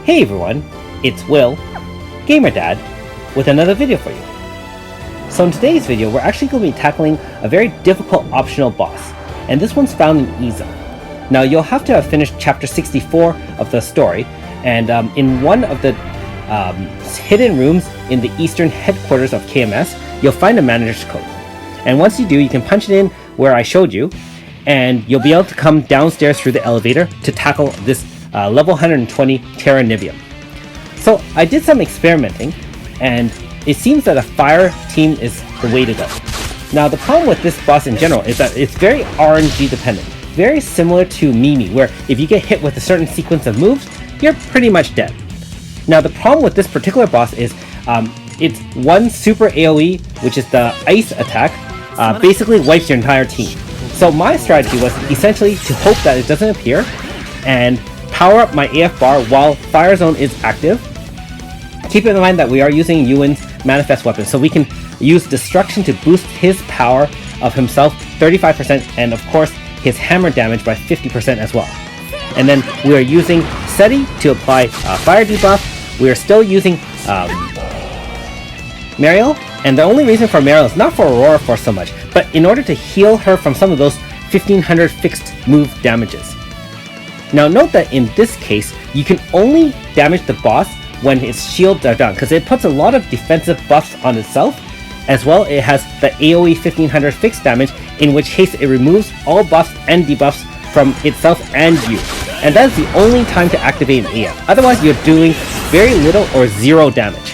Hey everyone, it's Will, Gamer Dad, with another video for you. So in today's video, we're actually going to be tackling a very difficult optional boss, and this one's found in Eeza. Now you'll have to have finished chapter 64 of the story, and in one of the hidden rooms in the eastern headquarters of KMS, you'll find a manager's code. And once you do, you can punch it in where I showed you, and you'll be able to come downstairs through the elevator to tackle this level 120 Terra Nivium. So I did some experimenting, and it seems that a fire team is the way to go. Now the problem with this boss in general is that it's very RNG dependent, very similar to Mimi, where if you get hit with a certain sequence of moves, you're pretty much dead. Now the problem with this particular boss is it's one super AoE, which is the ice attack, basically wipes your entire team. So my strategy was essentially to hope that it doesn't appear and power up my AF bar while Fire Zone is active. Keep in mind that we are using Ewan's manifest weapon, so we can use Destruction to boost his power of himself 35%, and of course his hammer damage by 50% as well. And then we are using Seti to apply fire debuff. We are still using Mariel, and the only reason for Mariel is not for Aurora Force so much, but in order to heal her from some of those 1500 fixed move damages. Now note that in this case, you can only damage the boss when its shields are down, because it puts a lot of defensive buffs on itself. As well, it has the AoE 1500 fixed damage, in which case it removes all buffs and debuffs from itself and you. And that is the only time to activate an AF. Otherwise, you're doing very little or zero damage.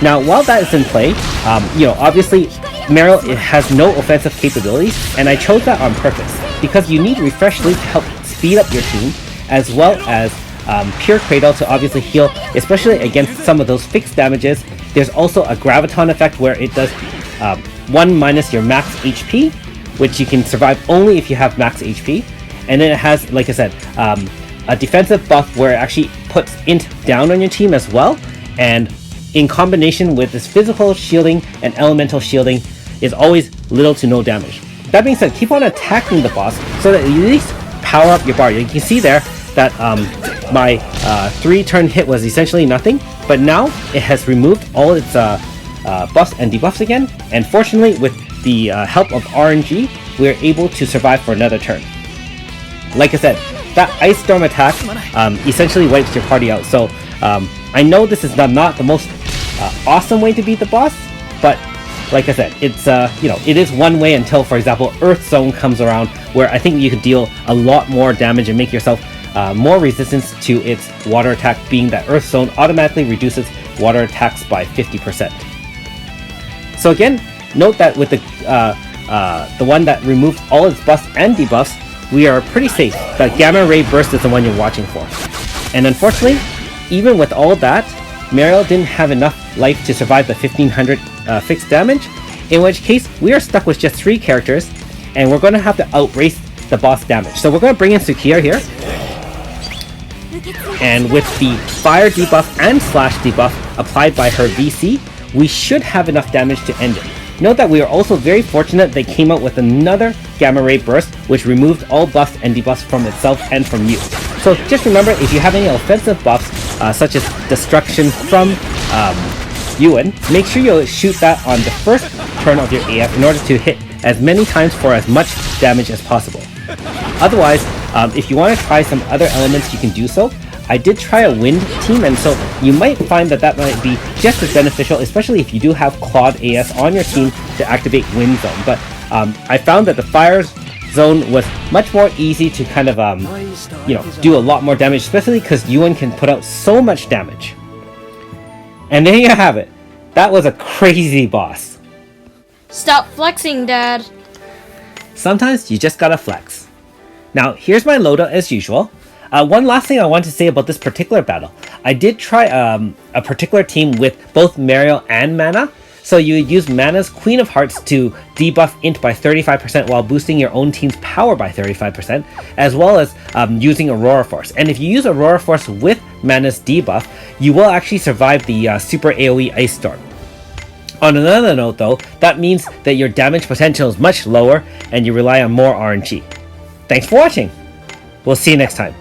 Now, while that is in play, obviously, Mariel has no offensive capabilities, and I chose that on purpose, because you need Refresh Sleep to help speed up your team, as well as Pure Cradle to obviously heal, especially against some of those fixed damages. There's also a Graviton effect where it does 1 minus your max HP, which you can survive only if you have max HP. And then it has, like I said, a defensive buff where it actually puts int down on your team as well, and in combination with this physical shielding and elemental shielding is always little to no damage. That being said, keep on attacking the boss so that at least power up your bar. You can see there that my 3-turn hit was essentially nothing, but now it has removed all its buffs and debuffs again, and fortunately with the help of RNG, we are able to survive for another turn. Like I said, that Ice Storm attack essentially wipes your party out, so I know this is not the most awesome way to beat the boss, but like I said, it's it is one way until, for example, Earth Zone comes around, where I think you can deal a lot more damage and make yourself more resistance to its water attack, being that Earth Zone automatically reduces water attacks by 50%. So again, note that with the one that removed all its buffs and debuffs, we are pretty safe. The Gamma Ray Burst is the one you're watching for. And unfortunately, even with all that, Mariel didn't have enough life to survive the 1500 fixed damage, in which case we are stuck with just 3 characters, and we're going to have to outrace the boss damage. So we're going to bring in Sukiya here, and with the fire debuff and slash debuff applied by her VC, we should have enough damage to end it. Note that we are also very fortunate they came out with another Gamma Ray Burst, which removed all buffs and debuffs from itself and from you. So just remember, if you have any offensive buffs, such as Destruction from Ewan, make sure you shoot that on the first turn of your AF in order to hit as many times for as much damage as possible. Otherwise, if you want to try some other elements, you can do so. I did try a wind team, and so you might find that might be just as beneficial, especially if you do have Claude AS on your team to activate Wind Zone. But I found that the Fire Zone was much more easy to kind of do a lot more damage, especially because Ewan can put out so much damage. And there you have it. That was a crazy boss. Stop flexing, Dad. Sometimes you just gotta flex. Now here's my loadout as usual. One last thing I want to say about this particular battle. I did try a particular team with both Mariel and Mana. So you use Mana's Queen of Hearts to debuff int by 35% while boosting your own team's power by 35%, as well as using Aurora Force. And if you use Aurora Force with Mana's debuff, you will actually survive the super AoE Ice Storm. On another note though, that means that your damage potential is much lower and you rely on more RNG. Thanks for watching! We'll see you next time.